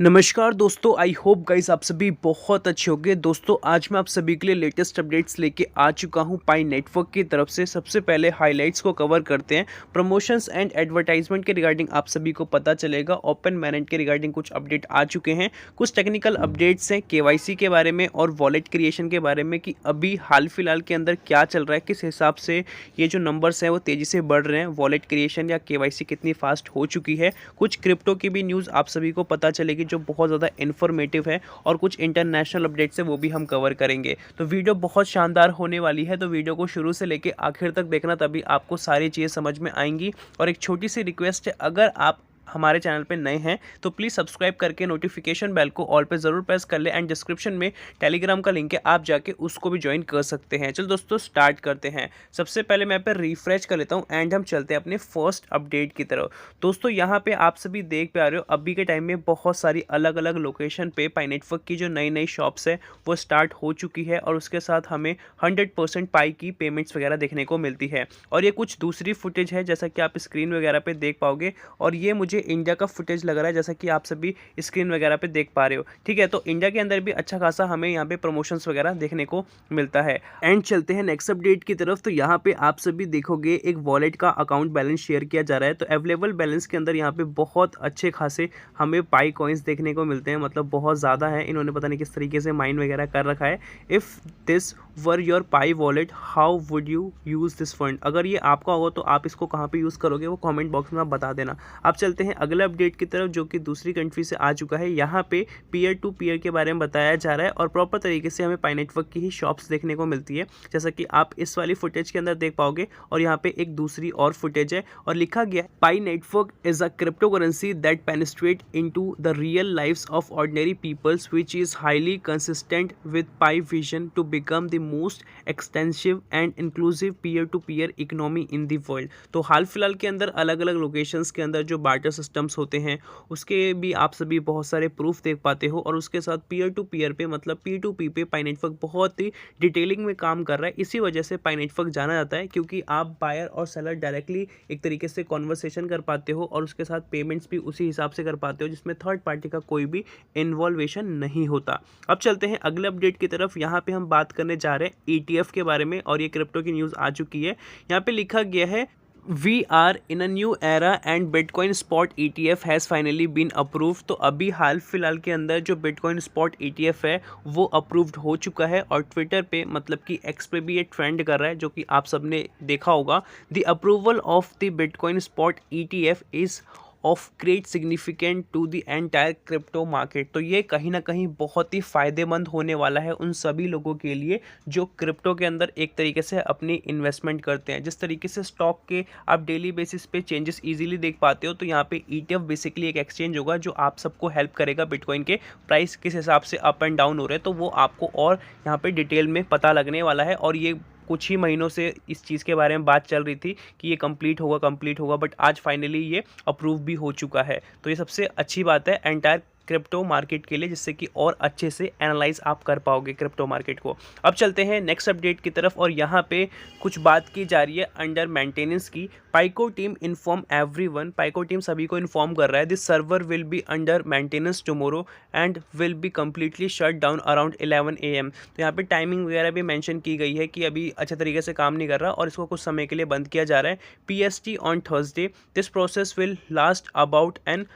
नमस्कार दोस्तों, I hope guys आप सभी बहुत अच्छे होंगे। दोस्तों आज मैं आप सभी के लिए लेटेस्ट अपडेट्स लेके आ चुका हूं पाई नेटवर्क की तरफ से। सबसे पहले हाइलाइट्स को कवर करते हैं। प्रमोशंस एंड एडवर्टाइजमेंट के रिगार्डिंग आप सभी को पता चलेगा। ओपन मैनेंट के रिगार्डिंग कुछ अपडेट आ चुके हैं। कुछ टेक्निकल अपडेट्स हैं केवाईसी के बारे में और वॉलेट क्रिएशन के बारे में कि अभी हाल फिलहाल के अंदर क्या चल रहा है, किस हिसाब से ये जो नंबर्स हैं वो तेज़ी से बढ़ रहे हैं, वॉलेट क्रिएशन या केवाईसी कितनी फास्ट हो चुकी है। कुछ क्रिप्टो की भी न्यूज़ आप सभी को पता चलेगी जो बहुत ज़्यादा इन्फॉर्मेटिव है, और कुछ इंटरनेशनल अपडेट्स है वो भी हम कवर करेंगे। तो वीडियो बहुत शानदार होने वाली है, तो वीडियो को शुरू से लेकर आखिर तक देखना, तभी आपको सारी चीज़ें समझ में आएंगी। और एक छोटी सी रिक्वेस्ट है, अगर आप हमारे चैनल पे नए हैं तो प्लीज़ सब्सक्राइब करके नोटिफिकेशन बेल को ऑल पे ज़रूर प्रेस कर ले। एंड डिस्क्रिप्शन में टेलीग्राम का लिंक है, आप जाके उसको भी ज्वाइन कर सकते हैं। चलो दोस्तों स्टार्ट करते हैं। सबसे पहले मैं पे रिफ्रेश कर लेता हूं एंड हम चलते हैं अपने फर्स्ट अपडेट की तरफ। दोस्तों यहाँ पे आप सभी देख पा रहे हो, अभी के टाइम में बहुत सारी अलग अलग लोकेशन पे पाई नेटवर्क की जो नई नई शॉप्स है वो स्टार्ट हो चुकी है, और उसके साथ हमें 100% पाई की पेमेंट्स वगैरह देखने को मिलती है। और ये कुछ दूसरी फुटेज है जैसा कि आप स्क्रीन वगैरह पे देख पाओगे, और ये मुझे इंडिया का फुटेज लग रहा है जैसा कि आप सभी स्क्रीन वगैरह पे देख पा रहे हो। ठीक है, तो इंडिया के अंदर भी अच्छा खासा हमें यहाँ पे प्रमोशंस वगैरह देखने को मिलता है। एंड चलते हैं नेक्स्ट अपडेट की तरफ। तो यहाँ पे आप सभी देखोगे एक वॉलेट का अकाउंट बैलेंस शेयर किया जा रहा है। तो अवेलेबल बैलेंस के अंदर यहाँ पे बहुत अच्छे खासे हमें पाई कॉइन्स देखने को मिलते हैं, मतलब बहुत ज़्यादा है। इन्होंने पता नहीं किस तरीके से माइन वगैरह कर रखा है। If this were your pi wallet how would you use this fund. अगर ये आपका होगा तो आप इसको कहाँ पे यूज़ करोगे वो कमेंट बॉक्स में आप बता देना। अब चलते हैं अगले अपडेट की तरफ जो कि दूसरी कंट्री से आ चुका है। यहाँ पे पीयर टू पीयर के बारे में बताया जा रहा है, और प्रॉपर तरीके से हमें पाई नेटवर्क की ही शॉप्स देखने को मिलती है जैसा कि आप इस वाली फुटेज के अंदर देख पाओगे। और यहाँ पे एक दूसरी और फुटेज है और लिखा गया है Pi network is a crypto currency that penetrate into the real lives of ordinary peoples which is highly consistent with Pi vision to become the most extensive and inclusive peer to peer economy in the world. तो हाल फिलहाल के अंदर अलग अलग locations के अंदर जो बार्टर सिस्टम्स होते हैं उसके भी आप सभी बहुत सारे प्रूफ देख पाते हो, और उसके साथ पीयर टू पीयर पे मतलब पी टू पी पे पाई नेटवर्क बहुत ही डिटेलिंग में काम कर रहा है। इसी वजह से पाई नेटवर्क जाना जाता है, क्योंकि आप बायर और सेलर डायरेक्टली एक तरीके से कॉन्वर्सेशन कर पाते हो, और उसके साथ पेमेंट्स भी उसी हिसाब से कर पाते हो जिसमें थर्ड पार्टी का कोई भी इन्वॉल्वेशन नहीं होता। अब चलते हैं अगले अपडेट की तरफ। यहाँ पे हम बात करने जा रहे हैं ETF के बारे में, और ये क्रिप्टो की न्यूज़ आ चुकी है। यहाँ पे लिखा गया है We are in a new era and Bitcoin Spot ETF has finally been approved। तो अभी हाल फिलहाल के अंदर जो Bitcoin Spot ETF है वो अप्रूव्ड हो चुका है, और ट्विटर पे मतलब कि एक्स पे भी ये ट्रेंड कर रहा है, जो कि आप सबने देखा होगा। The approval of the Bitcoin Spot ETF is of great significant to the entire crypto market. तो ये कहीं ना कहीं बहुत ही फ़ायदेमंद होने वाला है उन सभी लोगों के लिए जो क्रिप्टो के अंदर एक तरीके से अपनी इन्वेस्टमेंट करते हैं। जिस तरीके से स्टॉक के आप डेली बेसिस पे चेंजेस इजीली देख पाते हो, तो यहाँ पे ETF बेसिकली एक एक्सचेंज होगा जो आप सबको हेल्प करेगा बिटकॉइन के प्राइस किस हिसाब से अप एंड डाउन हो रहे हैं, तो वो आपको और यहाँ पे डिटेल में पता लगने वाला है। और ये कुछ ही महीनों से इस चीज़ के बारे में बात चल रही थी कि ये कंप्लीट होगा, बट आज फाइनली ये अप्रूव भी हो चुका है। तो ये सबसे अच्छी बात है एंटायर क्रिप्टो मार्केट के लिए, जिससे कि और अच्छे से एनालाइज आप कर पाओगे क्रिप्टो मार्केट को। अब चलते हैं नेक्स्ट अपडेट की तरफ, और यहाँ पे कुछ बात की जा रही है अंडर मेंटेनेंस की। पाइको टीम इन्फॉर्म एवरीवन। पाइको टीम सभी को इन्फॉर्म कर रहा है this server will be under maintenance tomorrow and will be completely shut down around 11 AM। तो यहाँ पे टाइमिंग वगैरह भी मेंशन की गई है कि अभी अच्छे तरीके से काम नहीं कर रहा और इसको कुछ समय के लिए बंद किया जा रहा है। PST on Thursday this process will last about an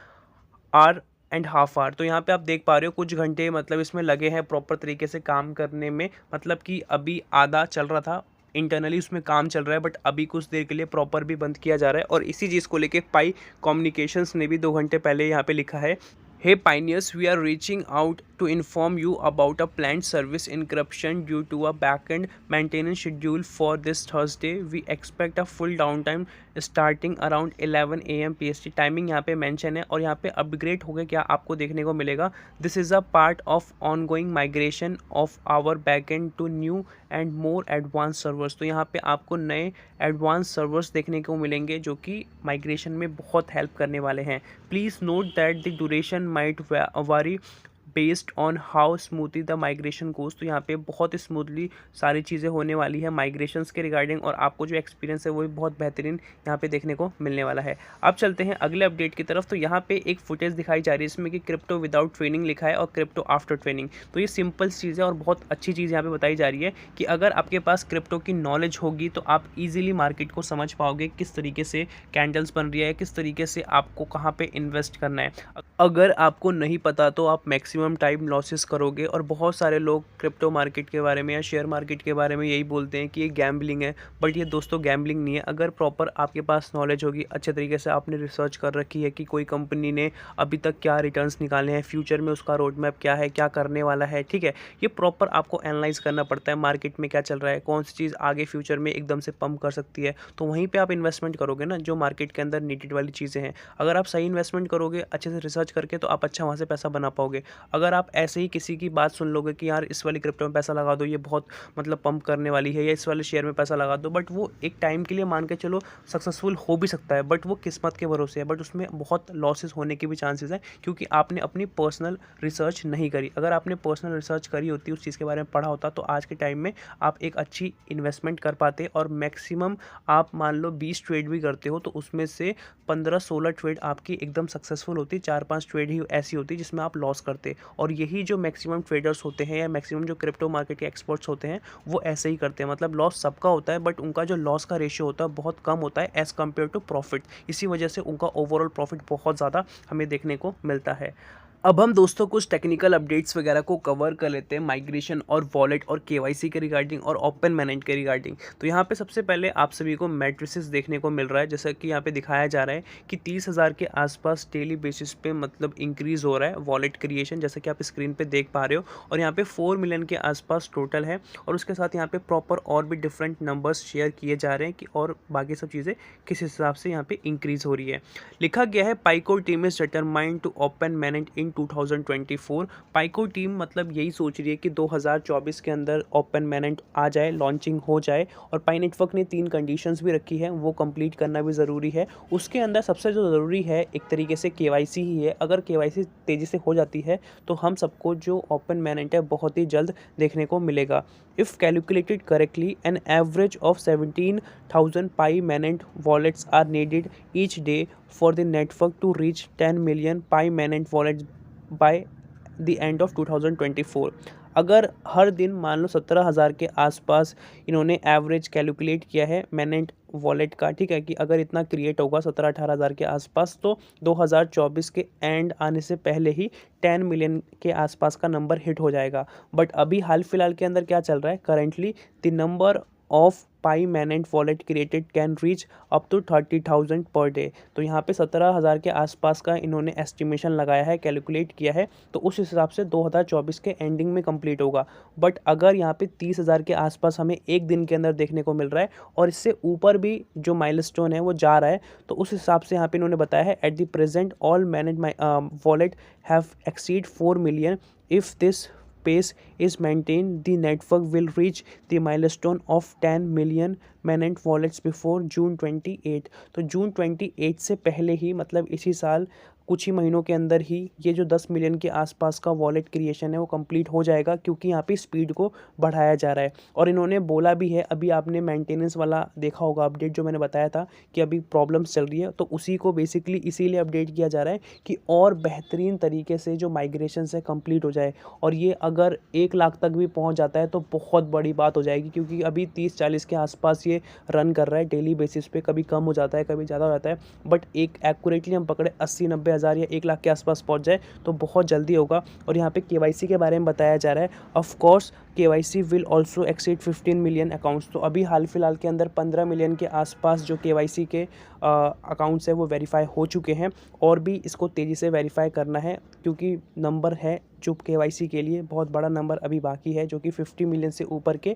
hour and half hour. तो यहाँ पे आप देख पा रहे हो कुछ घंटे मतलब इसमें लगे हैं प्रॉपर तरीके से काम करने में। मतलब कि अभी आधा चल रहा था, इंटरनली उसमें काम चल रहा है, बट अभी कुछ देर के लिए प्रॉपर भी बंद किया जा रहा है। और इसी चीज़ को लेके पाई कम्युनिकेशंस ने भी 2 घंटे पहले यहाँ पे लिखा है, Hey pioneers, we are reaching out to inform you about a planned service interruption due to a backend maintenance schedule for this Thursday. We expect a full downtime starting around 11 AM PST। Timing यहाँ पे mention है, और यहाँ पे upgrade हो गया क्या आपको देखने को मिलेगा। This is a part of ongoing migration of our backend to new and more advance servers. तो यहाँ पे आपको नए एडवांस सर्वर्स देखने को मिलेंगे जो कि माइग्रेशन में बहुत हेल्प करने वाले हैं। Please note that the duration might vary based on how smoothly the migration goes. तो यहाँ पे बहुत स्मूथली सारी चीज़ें होने वाली है माइग्रेशंस के रिगार्डिंग, और आपको जो एक्सपीरियंस है वो भी बहुत बेहतरीन यहाँ पे देखने को मिलने वाला है। अब चलते हैं अगले अपडेट की तरफ। तो यहाँ पे एक फुटेज दिखाई जा रही है इसमें कि क्रिप्टो विदाउट ट्रेनिंग लिखा है और क्रिप्टो आफ्टर ट्रेनिंग। तो ये सिंपल चीज़ है और बहुत अच्छी चीज़ यहाँ पे बताई जा रही है कि अगर आपके पास क्रिप्टो की नॉलेज होगी तो आप इजीली मार्केट को समझ पाओगे, किस तरीके से कैंडल्स बन रही है, किस तरीके से आपको कहाँ पे इन्वेस्ट करना है। अगर आपको नहीं पता तो आप मैक्सिमम टाइम लॉसेस करोगे। और बहुत सारे लोग क्रिप्टो मार्केट के बारे में या शेयर मार्केट के बारे में यही बोलते हैं कि ये गैम्बलिंग है, बट ये दोस्तों गैम्बलिंग नहीं है। अगर प्रॉपर आपके पास नॉलेज होगी, अच्छे तरीके से आपने रिसर्च कर रखी है कि कोई कंपनी ने अभी तक क्या रिटर्न्स निकाले हैं, फ्यूचर में उसका रोड मैप क्या है, क्या करने वाला है, ठीक है, ये प्रॉपर आपको एनालाइज करना पड़ता है। मार्केट में क्या चल रहा है, कौन सी चीज़ आगे फ्यूचर में एकदम से पंप कर सकती है, तो वहीं पे आप इन्वेस्टमेंट करोगे ना, जो मार्केट के अंदर नीडेड वाली चीज़ें हैं। अगर आप सही इन्वेस्टमेंट करोगे अच्छे से रिसर्च करके तो आप अच्छा वहाँ से पैसा बना पाओगे। अगर आप ऐसे ही किसी की बात सुन लोगे कि यार इस वाली क्रिप्टो में पैसा लगा दो, ये बहुत मतलब पंप करने वाली है, या इस वाले शेयर में पैसा लगा दो, बट वो एक टाइम के लिए मान के चलो सक्सेसफुल हो भी सकता है, बट वो किस्मत के भरोसे है, बट उसमें बहुत लॉसेस होने के भी चांसेस हैं, क्योंकि आपने अपनी पर्सनल रिसर्च नहीं करी। अगर आपने पर्सनल रिसर्च करी होती, उस चीज़ के बारे में पढ़ा होता, तो आज के टाइम में आप एक अच्छी इन्वेस्टमेंट कर पाते। और मैक्सिमम आप मान लो 20 ट्रेड भी करते हो तो उसमें से 15-16 ट्रेड आपकी एकदम सक्सेसफुल होती, 4-5 ट्रेड ही ऐसी होती जिसमें आप लॉस करते। और यही जो मैक्सिमम ट्रेडर्स होते हैं या मैक्सिमम जो क्रिप्टो मार्केट के एक्सपर्ट्स होते हैं वो ऐसे ही करते हैं। मतलब लॉस सबका होता है, बट उनका जो लॉस का रेशियो होता है बहुत कम होता है एज़ कम्पेयर टू प्रॉफिट। इसी वजह से उनका ओवरऑल प्रॉफिट बहुत ज़्यादा हमें देखने को मिलता है। अब हम दोस्तों कुछ टेक्निकल अपडेट्स वगैरह को कवर कर लेते हैं माइग्रेशन और वॉलेट और केवाईसी के रिगार्डिंग और ओपन मैनेंट के रिगार्डिंग। तो यहाँ पे सबसे पहले आप सभी को मैट्रिसेस देखने को मिल रहा है, जैसा कि यहाँ पे दिखाया जा रहा है कि 30,000 के आसपास डेली बेसिस पे मतलब इंक्रीज़ हो रहा है वॉलेट क्रिएशन, जैसा कि आप स्क्रीन पे देख पा रहे हो। और यहाँ पे 4 मिलियन के आसपास टोटल है, और उसके साथ यहाँ पे प्रॉपर और भी डिफरेंट नंबर्स शेयर किए जा रहे हैं कि और बाकी सब चीज़ें किस हिसाब से यहाँ पे इंक्रीज़ हो रही है। लिखा गया है Pi Core team is determined to open mainnet in 2024। Pi Core team मतलब यही सोच रही है कि 2024 के अंदर ओपन मैनेंट आ जाए, लॉन्चिंग हो जाए। और पाई नेटवर्क ने 3 कंडीशंस भी रखी है, वो कंप्लीट करना भी ज़रूरी है। उसके अंदर सबसे जो ज़रूरी है एक तरीके से केवाईसी ही है। अगर केवाईसी तेज़ी से हो जाती है तो हम सबको जो ओपन मैनेंट है बहुत ही जल्द देखने को मिलेगा। If calculated correctly an average of 17,000 Pi mainnet wallets are needed each day for the network to reach 10 million Pi mainnet wallets by the end of 2024। अगर हर दिन मान लो 17,000 के आसपास इन्होंने एवरेज कैलकुलेट किया है मैनेंट वॉलेट का, ठीक है, कि अगर इतना क्रिएट होगा 17-18 हज़ार के आसपास तो 2024 के एंड आने से पहले ही 10 मिलियन के आसपास का नंबर हिट हो जाएगा। बट अभी हाल फिलहाल के अंदर क्या चल रहा है, currently the number of Pi mainnet wallet created can reach up to 30,000 per day. तो यहाँ पे 17,000 के आसपास का इन्होंने एस्टिमेशन लगाया है, कैलकुलेट किया है, तो उस हिसाब से 2024 के एंडिंग में कंप्लीट होगा। बट अगर यहाँ पे 30,000 के आसपास हमें एक दिन के अंदर देखने को मिल रहा है और इससे ऊपर भी जो माइलस्टोन है वो जा रहा है, तो उस हिसाब से यहाँ पे इन्होंने बताया है at the present all manage wallet have exceed 4 million. If this pace is maintained, the network will reach the milestone of 10 million mainnet wallets before June 28। तो जून 28 से पहले ही मतलब इसी साल कुछ ही महीनों के अंदर ही ये जो 10 मिलियन के आसपास का वॉलेट क्रिएशन है वो कंप्लीट हो जाएगा, क्योंकि यहाँ पे स्पीड को बढ़ाया जा रहा है। और इन्होंने बोला भी है, अभी आपने मेंटेनेंस वाला देखा होगा अपडेट जो मैंने बताया था कि अभी प्रॉब्लम्स चल रही है, तो उसी को बेसिकली इसीलिए अपडेट किया जा रहा है कि और बेहतरीन तरीके से जो माइग्रेशन है कंप्लीट हो जाए। और ये अगर 1 लाख तक भी पहुँच जाता है तो बहुत बड़ी बात हो जाएगी, क्योंकि अभी 30-40 के आसपास ये रन कर रहा है डेली बेसिस पे, कभी कम हो जाता है कभी ज़्यादा हो जाता है। बट एक एक्यूरेटली हम पकड़े 80-90 हज़ार या 1 लाख के आसपास पहुंच जाए तो बहुत जल्दी होगा। और यहाँ पे केवाईसी के बारे में बताया जा रहा है, of course KYC will also exceed 15 million accounts. तो अभी हाल फिलहाल के अंदर 15 मिलियन के आसपास जो केवाईसी के अकाउंट्स है वो वेरीफाई हो चुके हैं, और भी इसको तेज़ी से वेरीफाई करना है, क्योंकि नंबर है जो केवाईसी के लिए बहुत बड़ा नंबर अभी बाकी है, जो कि 50 मिलियन से ऊपर के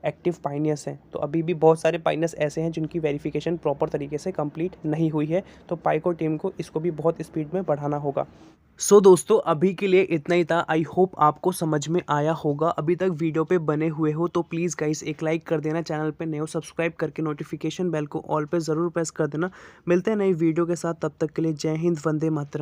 एक्टिव पाइनियर्स हैं। तो अभी भी बहुत सारे पाइनियर्स ऐसे हैं जिनकी वेरिफिकेशन प्रॉपर तरीके से कंप्लीट नहीं हुई है, तो पाइको टीम को इसको भी बहुत स्पीड में बढ़ाना होगा। सो दोस्तों अभी के लिए इतना ही था। आई होप आपको समझ में आया होगा। अभी तक वीडियो पे बने हुए हो तो प्लीज़ गाइस एक लाइक कर देना, चैनल पे नए हो सब्सक्राइब करके नोटिफिकेशन बेल को ऑल पे ज़रूर प्रेस कर देना। मिलते हैं नई वीडियो के साथ, तब तक के लिए जय हिंद, वंदे मातरम।